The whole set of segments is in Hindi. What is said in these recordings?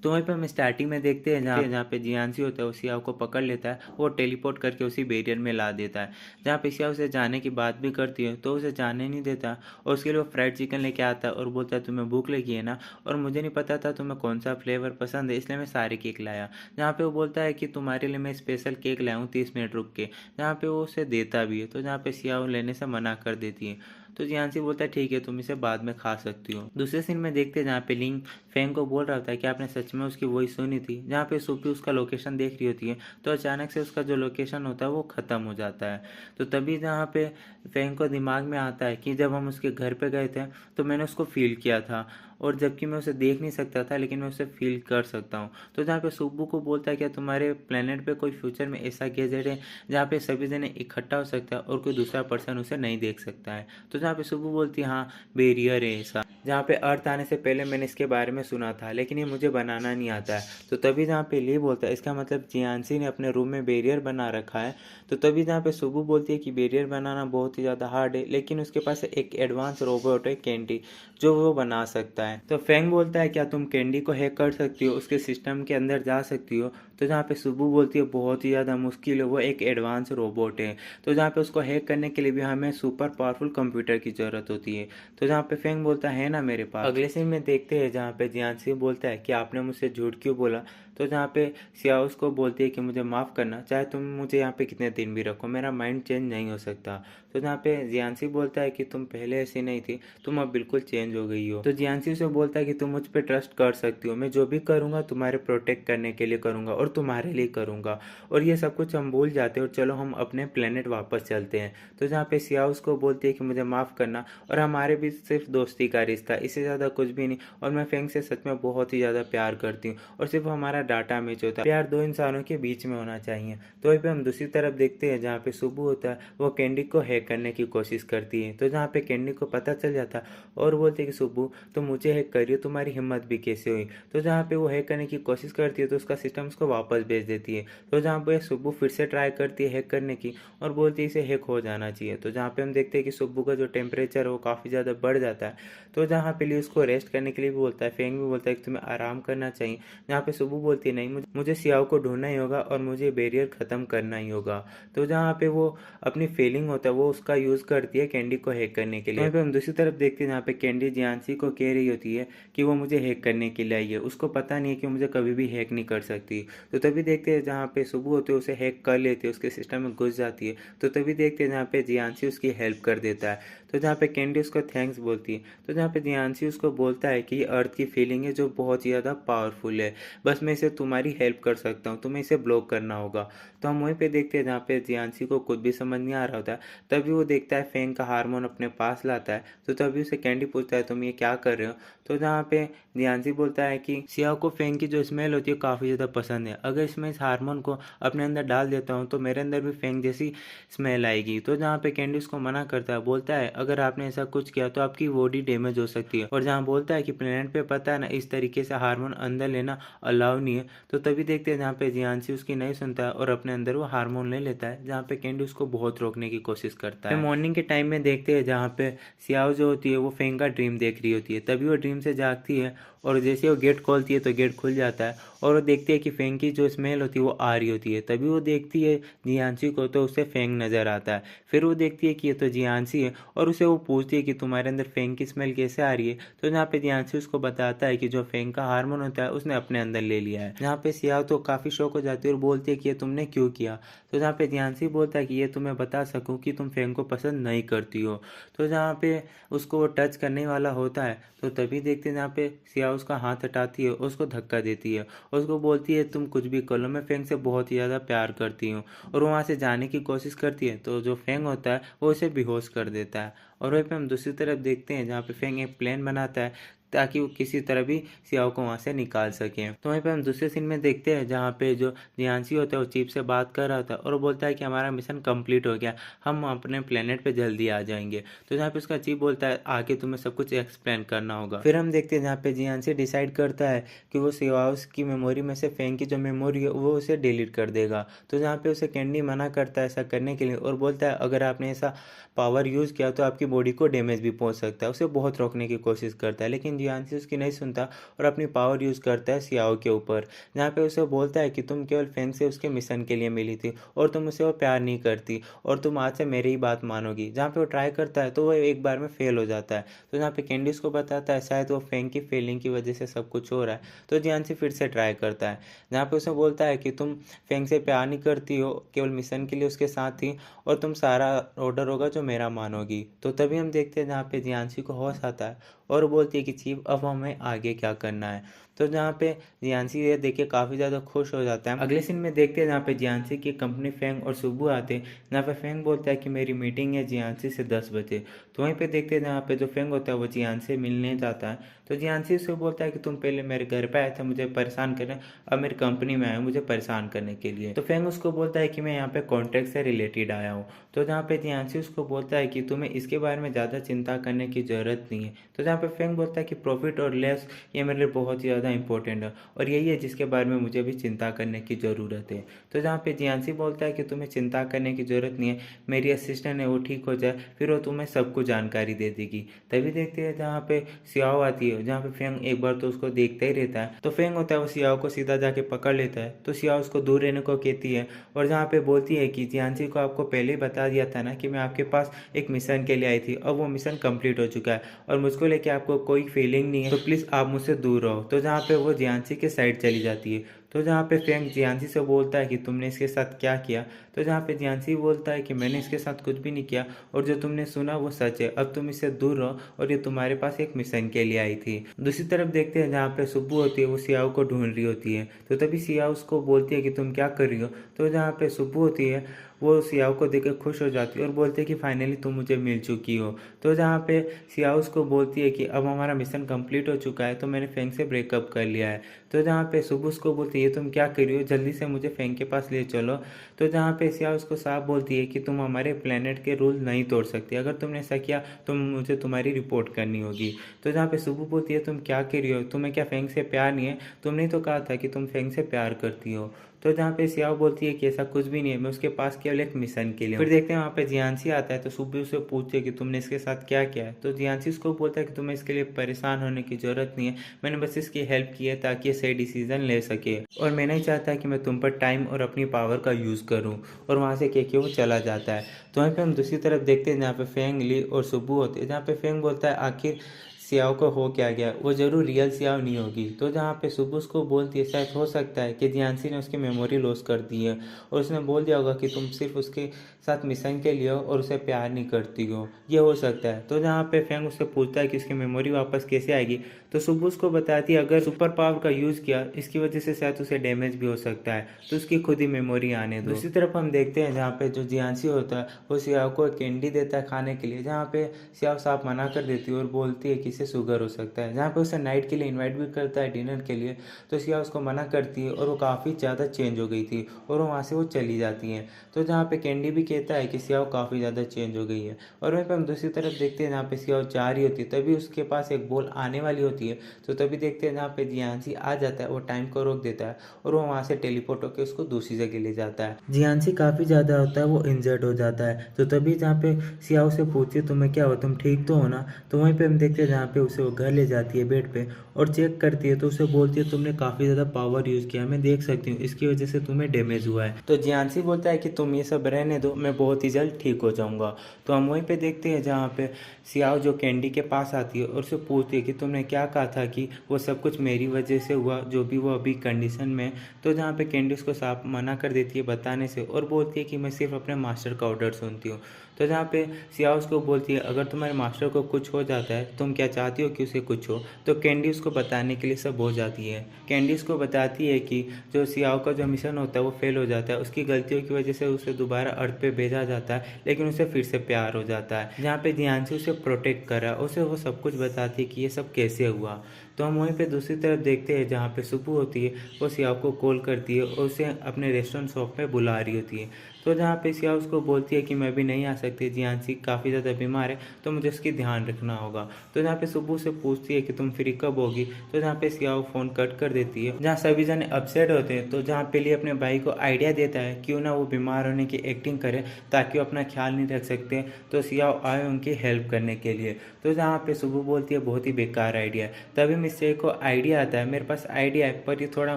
तो वहीं पे हम स्टार्टिंग में देखते हैं जहाँ पे जियांसी होता है वो सियाओ को पकड़ लेता है, वो टेलीपोर्ट करके उसी बैरियर में ला देता है। जहाँ पे सियाओ उसे जाने की बात भी करती है तो उसे जाने नहीं देता, और उसके लिए वो फ्राइड चिकन लेके आता है और बोलता है तुम्हें भूख लगी है ना, और मुझे नहीं पता था तुम्हें कौन सा फ्लेवर पसंद है इसलिए मैं सारे केक लाया। जहाँ पे वो बोलता है कि तुम्हारे लिए मैं स्पेशल केक लाया हूँ 30 मिनट रुक के। जहाँ पे वो उसे देता भी है, तो जहाँ पे सियाओ लेने से मना कर देती है। तो जियांसी बोलता है ठीक है तुम इसे बाद में खा सकती हो। दूसरे सीन में देखते हैं जहाँ पे लिंग फेंग को बोल रहा होता है कि आपने सच में उसकी वॉइस सुनी थी। जहाँ पे सुपी उसका लोकेशन देख रही होती है तो अचानक से उसका जो लोकेशन होता है वो ख़त्म हो जाता है। तो तभी जहाँ पे फेंग को दिमाग में आता है कि जब हम उसके घर पे गए थे तो मैंने उसको फील किया था, और जबकि मैं उसे देख नहीं सकता था लेकिन मैं उसे फील कर सकता हूँ। तो जहाँ पे सुब्बू को बोलता है क्या तुम्हारे प्लेनेट पे कोई फ्यूचर में ऐसा गैजेट है जहाँ पे सभी जने इकट्ठा हो सकता है और कोई दूसरा पर्सन उसे नहीं देख सकता है। तो जहाँ पे सुब्बू बोलती है हाँ बैरियर है ऐसा, जहाँ पे अर्थ आने से पहले मैंने इसके बारे में सुना था लेकिन ये मुझे बनाना नहीं आता है। तो तभी जहाँ पे ली बोलता है इसका मतलब जियांसी ने अपने रूम में बैरियर बना रखा है। तो तभी जहाँ पे सुब्बू बोलती है कि बैरियर बनाना बहुत ही ज़्यादा हार्ड है लेकिन उसके पास एक एडवांस रोबोट है कैंडी जो वो बना सकता है। तो फेंग बोलता है क्या तुम कैंडी को हैक कर सकती हो, उसके सिस्टम के अंदर जा सकती हो। तो जहाँ पे सुब्बू बोलती है बहुत ही ज़्यादा मुश्किल है, वो एक एडवांस रोबोट है। तो जहाँ पे उसको हैक करने के लिए भी हमें सुपर पावरफुल कंप्यूटर की ज़रूरत होती है। तो जहाँ पे फेंग बोलता है ना मेरे पास। अगले सीन में देखते हैं जहाँ पे जियांसी बोलता है कि आपने मुझसे झूठ क्यों बोला। तो जहाँ पे सियाओ उसको बोलती है कि मुझे माफ़ करना, चाहे तुम मुझे यहाँ पे कितने दिन भी रखो मेरा माइंड चेंज नहीं हो सकता। तो जहाँ पे जियांसी बोलता है कि तुम पहले ऐसी नहीं थी, तुम अब बिल्कुल चेंज हो गई हो। तो जियांसी उसे बोलता है कि तुम मुझ पर ट्रस्ट कर सकती हो, मैं जो भी करूँगा तुम्हारे प्रोटेक्ट करने के लिए करूँगा और तुम्हारे लिए करूँगा। और ये सब कुछ हम भूल जाते हैं और चलो हम अपने प्लेनेट वापस चलते हैं। तो जहाँ पे सियाओ उसको बोलती है कि मुझे माफ़ करना और हमारे बीच सिर्फ दोस्ती का रिश्ता, इससे ज़्यादा कुछ भी नहीं, और मैं फेंग से सच में बहुत ही ज़्यादा प्यार करती हूँ और सिर्फ हमारा डाटा मैच होता है, प्यार दो इंसानों के बीच में होना चाहिए। तो वहीं पे हम दूसरी तरफ देखते हैं जहाँ पे सुबह होता है वो कैंडी को हैक करने की कोशिश करती है। तो जहाँ पे कैंडी को पता चल जाता है और बोलते हैं कि सुबह तो मुझे हैक करिए, तुम्हारी हिम्मत भी कैसे हुई। तो जहाँ पे वो हैक करने की कोशिश करती है तो उसका सिस्टम उसको वापस भेज देती है। तो जहाँ पे सुबह फिर से ट्राई करती है हैक करने की और बोलती है इसे हैक हो जाना चाहिए। तो जहाँ पे हम देखते हैं कि सुबह का जो टेम्परेचर है वो काफ़ी ज़्यादा बढ़ जाता है। तो जहाँ पे लिए उसको रेस्ट करने के लिए भी बोलता है, फेंग भी बोलता है कि तुम्हें आराम करना चाहिए। जहाँ पे सुबह बोलती है नहीं मुझे सियाओ को ढूंढना ही होगा और मुझे बैरियर ख़त्म करना ही होगा। तो जहाँ पे वो अपनी फीलिंग होता है वो उसका यूज़ करती है कैंडी को हैक करने के लिए। वहीं पे हम दूसरी तरफ देखते हैं जहाँ पे कैंडी जियांसी को कह रही होती है कि वो मुझे हैक करने के लिए आई है, उसको पता नहीं है कि मुझे कभी भी हैक नहीं कर सकती। तो तभी देखते हैं जहाँ पे सुबह होते उसे हैक कर लेती है, उसके सिस्टम में घुस जाती है। तो तभी देखते हैं जहाँ पे जियांसी उसकी हेल्प कर देता है। तो जहाँ पे कैंडी उसको थैंक्स बोलती है। तो जहाँ पे जियांसी उसको बोलता है कि ये अर्थ की फीलिंग है जो बहुत ही ज़्यादा पावरफुल है, बस मैं इसे तुम्हारी हेल्प कर सकता हूँ, तुम्हें इसे ब्लॉक करना होगा। तो हम वहीं पे देखते हैं जहाँ पे जियांसी को कुछ भी समझ नहीं आ रहा होता है, तभी वो देखता है फेंग का हार्मोन अपने पास लाता है। तो तभी उसे कैंडी पूछता है तुम ये क्या कर रहे हो। तो जहाँ पे जियांसी बोलता है कि सियाओ को फेंग की जो स्मेल होती है काफ़ी ज़्यादा पसंद है, अगर इसमें इस हार्मोन को अपने अंदर डाल देता हूँ तो मेरे अंदर भी फेंग जैसी स्मेल आएगी। तो जहाँ पे कैंडी उसको मना करता है, बोलता है अगर आपने ऐसा कुछ किया तो आपकी बॉडी डैमेज हो सकती है, और जहाँ बोलता है कि प्लेनेट पे पता है ना इस तरीके से हार्मोन अंदर लेना अलाउ नहीं है। तो तभी देखते हैं जहाँ पे जियांसी उसकी नहीं सुनता है और अपने अंदर वो हार्मोन ले लेता है, जहाँ पे कैंडी उसको बहुत रोकने की कोशिश करता है। मॉर्निंग के टाइम में देखते हैं जहाँ पे सियाओ जो होती है वो फेंग का ड्रीम देख रही होती है, तभी वो ड्रीम से जागती है और जैसे वो गेट खोलती है तो गेट खुल जाता है और वो देखती है कि फेंग की जो स्मेल होती है वो आ रही होती है। तभी वो देखती है जियांसी को तो उसे फेंग नज़र आता है। फिर वो देखती है कि ये तो जियांसी है और उसे वो पूछती है कि तुम्हारे अंदर फेंग की स्मेल कैसे आ रही है। तो जहाँ पे जियांसी उसको बताता है कि जो फेंग का हार्मोन होता है उसने अपने अंदर ले लिया है। जहाँ पे सियाओ तो काफ़ी शौक हो जाती है और बोलती है कि ये तुमने क्यों किया। तो जहाँ पे जियांसी बोलता है कि ये तुम्हें बता सकूँ कि तुम फेंग को पसंद नहीं करती हो। तो जहाँ पे उसको वो टच करने वाला होता है तो तभी देखते हैं जहाँ पे सियाओ उसका हाथ हटाती है, उसको धक्का देती है, उसको बोलती है तुम कुछ भी कर लो मैं फेंग से बहुत ही ज़्यादा प्यार करती हूँ, और वो वहाँ से जाने की कोशिश करती है। तो जो फेंग होता है वो उसे बेहोश कर देता है। और वहीं पे हम दूसरी तरफ देखते हैं जहाँ पे फेंग एक प्लान बनाता है ताकि वो किसी तरह भी सियाओ को वहाँ से निकाल सके। तो वहीं पे हम दूसरे सीन में देखते हैं जहाँ पे जो जियांसी होता है वो चीफ से बात कर रहा था और वो बोलता है कि हमारा मिशन कंप्लीट हो गया, हम अपने प्लेनेट पे जल्दी आ जाएंगे। तो जहाँ पे उसका चीफ बोलता है आगे तुम्हें सब कुछ एक्सप्लेन करना होगा। फिर हम देखते हैं जहाँ पे जियांसी डिसाइड करता है कि वो सियाओ की मेमोरी में से फेंग की जो मेमोरी है वो उसे डिलीट कर देगा। तो जहाँ पे उसे कैंडी मना करता है ऐसा करने के लिए और बोलता है अगर आपने ऐसा पावर यूज़ किया तो आपकी बॉडी को डैमेज भी पहुंच सकता है, उसे बहुत रोकने की कोशिश करता है। लेकिन जियांसी उसकी नहीं सुनता और अपनी पावर यूज़ करता है सियाओ के ऊपर, जहाँ पे उसे बोलता है कि तुम केवल फेंग से उसके मिशन के लिए मिली थी और तुम उसे वो प्यार नहीं करती और तुम आज से मेरी ही बात मानोगी। जहाँ पे वो ट्राई करता है तो वो एक बार में फेल हो जाता है। तो जहाँ पे कैंडी उसको बताता है शायद वो फेंग की फेलिंग की वजह से सब कुछ हो रहा है, तो जियांसी फिर से ट्राई करता है, जहाँ पे उसे बोलता है कि तुम फेंग से प्यार नहीं करती हो, केवल मिशन के लिए उसके साथ थी और तुम सारा ऑर्डर होगा जो मेरा मानोगी। तो तभी हम देखते हैं जहाँ पे जियांसी को होश आता है और बोलती है कि चीफ अब हमें आगे क्या करना है। तो जहाँ पे जियांसी ये देख के काफ़ी ज़्यादा खुश हो जाता है। अगले सीन में देखते हैं जहाँ पे जियांसी की कंपनी फेंग और सुबू आते हैं, जहाँ पे फेंग बोलता है कि मेरी मीटिंग है जियांसी से 10 बजे। तो वहीं पे देखते हैं जहाँ पे जो फेंग होता है वो जियांसी से मिलने जाता है। तो जियांसी उससे बोलता है कि तुम पहले मेरे घर पे आए थे मुझे परेशान करने, अब मेरी कंपनी में आए मुझे परेशान करने के लिए। तो फेंग उसको बोलता है कि मैं यहाँ पे कॉन्ट्रैक्ट से रिलेटेड आया हूँ। तो जहाँ पे जियांसी उसको बोलता है कि तुम्हें इसके बारे में ज़्यादा चिंता करने की ज़रूरत नहीं है। तो जहाँ पे फेंग बोलता है कि प्रॉफिट और लेस ये मेरे लिए बहुत ही ज़्यादा इंपॉर्टेंट है और यही है जिसके बारे में मुझे भी चिंता करने की ज़रूरत है। तो जहाँ पे जियांसी बोलता है कि तुम्हें चिंता करने की ज़रूरत नहीं है, मेरी असिस्टेंट है वो ठीक हो जाए फिर वो तुम्हें सब कुछ जानकारी दे देगी। तभी देखते हैं जहाँ पे सियाओ आती है, जहाँ पे फेंग एक बार तो उसको देखता ही रहता है। तो फेंग होता है वो सियाओ को सीधा जाके पकड़ लेता है। तो सियाओ उसको दूर रहने को कहती है और जहाँ पे बोलती है कि जियांसी को आपको पहले ही बता दिया था ना कि मैं आपके पास एक मिशन के लिए आई थी, अब वो मिशन कंप्लीट हो चुका है और मुझको लेके आपको कोई फीलिंग नहीं है, तो प्लीज़ आप मुझसे दूर रहो। तो जहाँ पे वो जियांसी के साइड चली जाती है। तो जहाँ पे फेंग जियांसी से बोलता है कि तुमने इसके साथ क्या किया। तो जहाँ पे जियांसी बोलता है कि मैंने इसके साथ कुछ भी नहीं किया और जो तुमने सुना वो सच है, अब तुम इससे दूर रहो और ये तुम्हारे पास एक मिशन के लिए आई थी। दूसरी तरफ देखते हैं जहाँ पे सुब्बू होती है वो सियाओ को ढूंढ रही होती है। तो तभी सियाओ उसको बोलती है कि तुम क्या कर रही हो। तो जहाँ पे सुब्बू होती है वो सियाओ को देखकर खुश हो जाती है और बोलती है कि फाइनली तुम मुझे मिल चुकी हो। तो जहाँ पे सियाओ उसको बोलती है कि अब हमारा मिशन कंप्लीट हो चुका है, तो मैंने फेंग से ब्रेकअप कर लिया है। तो जहाँ पे सुब्बू उसको बोलती है तुम क्या कर रही हो, जल्दी से मुझे फेंग के पास ले चलो। तो जहाँ पे सियाओ उसको साफ बोलती है कि तुम हमारे प्लेनेट के रूल नहीं तोड़ सकती, अगर तुमने ऐसा किया तो मुझे तुम्हारी रिपोर्ट करनी होगी। तो जहाँ पे सुब्बू बोलती है तुम क्या कर रही हो, तुम्हें क्या फेंग से प्यार नहीं है, तुमने तो कहा था कि तुम फेंग से प्यार करती हो। तो जहाँ पे सियाओ बोलती है कि ऐसा कुछ भी नहीं है, मैं उसके पास केवल एक मिशन के लिए। फिर देखते हैं वहाँ पे जियांसी आता है। तो सुब्बू उससे पूछती है कि तुमने इसके साथ क्या किया है। तो जियांसी उसको बोलता है कि तुम्हें इसके लिए परेशान होने की जरूरत नहीं है, मैंने बस इसकी हेल्प की है ताकि ये सही डिसीजन ले सके और मैं नहीं चाहता कि मैं तुम पर टाइम और अपनी पावर का यूज़ करूँ। और वहाँ से कह के वो चला जाता है। तो वहीं पर हम दूसरी तरफ देखते हैं जहाँ पे फेंग, ली और सुब्बू होते हैं, जहाँ पे फेंग बोलता है आखिर सियाओ को हो क्या गया, वो जरूर रियल सियाओ नहीं होगी। तो जहाँ पे सुब्बू उसको बोलती है शायद हो सकता है कि जियांसी ने उसकी मेमोरी लॉस कर दी है और उसने बोल दिया होगा कि तुम सिर्फ उसके साथ मिशन के लिए हो और उसे प्यार नहीं करती हो, ये हो सकता है। तो जहाँ पे फेंग उससे पूछता है कि उसकी मेमोरी वापस कैसे आएगी। तो सुब्बू उसको बताती है अगर सुपर पावर का यूज़ किया इसकी वजह से शायद उसे डैमेज भी हो सकता है, तो उसकी खुद ही मेमोरी आने दो। दूसरी तरफ हम देखते हैं जहाँ पे जो जियांसी होता है वो सियाओ को एक कैंडी देता है खाने के लिए, जहाँ पे सियाओ साफ मना कर देती है और बोलती है कि इसे शुगर हो सकता है। जहाँ पे उसे नाइट के लिए इन्वाइट भी करता है डिनर के लिए, तो सियाओ उसको मना करती है और वो काफ़ी ज़्यादा चेंज हो गई थी और वो वहाँ से वो चली जाती हैं। तो जहाँ पे कैंडी भी कहता है कि सियाओ काफ़ी ज़्यादा चेंज हो गई है। और वहीं पर हम दूसरी तरफ देखते हैं जहाँ पे सियाओ जा रही होती है, तभी उसके पास एक बॉल आने वाली होती है। तो तभी देखते हैं जहाँ पे जियांसी आ जाता है, वो टाइम को रोक देता है और वो वहाँ से टेलीपोर्ट होकर उसको दूसरी जगह ले जाता है। जियांसी काफ़ी ज़्यादा होता है, वो इंजर्ड हो जाता है। तो तभी जहाँ पे सियाओ से पूछती है तुम्हें क्या हो, तुम ठीक तो हो ना। तो वहीं पे हम देखते हैं जहाँ पे उसे वो घर ले जाती है बेड पे और चेक करती है। तो उसे बोलती है तुमने काफ़ी ज़्यादा पावर यूज़ किया, मैं देख सकती हूँ इसकी वजह से तुम्हें डैमेज हुआ है। तो जियांसी बोलता है कि तुम ये सब रहने दो, मैं बहुत ही जल्द ठीक हो जाऊँगा। तो हम वहीं पे देखते हैं जहाँ पे सियाओ जो कैंडी के पास आती है और उसे पूछती है कि तुमने क्या कहा था कि वो सब कुछ मेरी वजह से हुआ, जो भी वो अभी कंडीशन में। तो जहाँ पे कैंडी उसको साफ मना कर देती है बताने से और बोलती है कि मैं सिर्फ अपने मास्टर का ऑर्डर सुनती हूँ। तो जहाँ पे सियाओ उसको बोलती है अगर तुम्हारे मास्टर को कुछ हो जाता है तुम क्या चाहती हो कि उसे कुछ हो। तो कैंडी उसको बताने के लिए सब हो जाती है। कैंडी उसको बताती है कि जो सियाओ का जो मिशन होता है वो फेल हो जाता है, उसकी गलतियों की वजह से उसे दोबारा अर्थ पे भेजा जाता है, लेकिन उसे फिर से प्यार हो जाता है। जहाँ पे जियांसी उसे प्रोटेक्ट कर रहा है, उसे वो सब कुछ बताती है कि ये सब कैसे हुआ। तो हम वहीं पे दूसरी तरफ देखते हैं जहाँ पे सुब्बू होती है, वो सियाओ को कॉल करती है और उसे अपने रेस्टोरेंट शॉप पे बुला रही होती है। तो जहाँ पे सिया उसको बोलती है कि मैं भी नहीं आ सकती, जियांसी काफ़ी ज़्यादा बीमार है तो मुझे उसकी ध्यान रखना होगा। तो जहाँ पे सुबह से पूछती है कि तुम फ्री कब होगी, तो जहाँ पे सियाओ फ़ोन कट कर देती है। जहाँ सभी जने अपसेट होते हैं तो जहाँ पे लिए अपने भाई को आइडिया देता है क्यों ना वो बीमार होने की एक्टिंग करे ताकि वो अपना ख्याल नहीं रख सकते, तो सियाओ आए उनकी हेल्प करने के लिए। तो जहाँ पे सुबह बोलती है बहुत ही बेकार आइडिया है, तभी मिस्टर को आइडिया आता है मेरे पास आइडिया है पर ये थोड़ा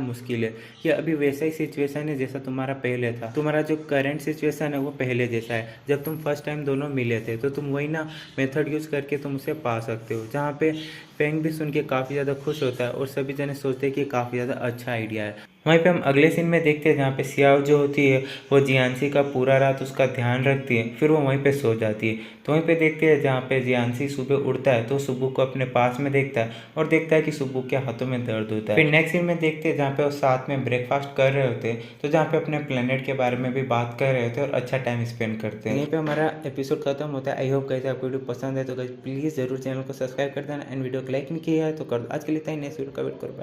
मुश्किल है, ये अभी वैसा ही सिचुएशन है जैसा तुम्हारा पहले था, तुम्हारा जो करंट सिचुएशन है वो पहले जैसा है, जब तुम फर्स्ट टाइम दोनों मिले थे तो तुम वही ना मेथड यूज़ करके तुम उसे पा सकते हो। जहाँ पे फेंग भी सुन के काफ़ी ज़्यादा खुश होता है और सभी जने सोचते हैं कि काफ़ी ज़्यादा अच्छा आइडिया है। वहीं पे हम अगले सीन में देखते हैं जहाँ पे सियाओ जो होती है वो जियांसी का पूरा रात उसका ध्यान रखती है, फिर वो वहीं पे सो जाती है। तो वहीं पे देखते हैं जहाँ पे जियांसी सुबह उठता है तो सुबह को अपने पास में देखता है और देखता है कि सुबह के हाथों में दर्द होता है। फिर नेक्स्ट सीन में देखते हैं जहाँ पे वो साथ में ब्रेकफास्ट कर रहे होते हैं, तो जहाँ पे अपने प्लेनेट के बारे में भी बात कर रहे होते हैं और अच्छा टाइम स्पेंड करते हैं। यहीं पे हमारा एपिसोड खत्म होता है। आई होप गाइस आपको वीडियो पसंद है तो गाइस प्लीज़ जरूर चैनल को सब्सक्राइब कर देना एंड वीडियो को लाइक नहीं किया है तो कर दो। आज के लिए इतना ही, नेक्स्ट वीडियो का वेट करो।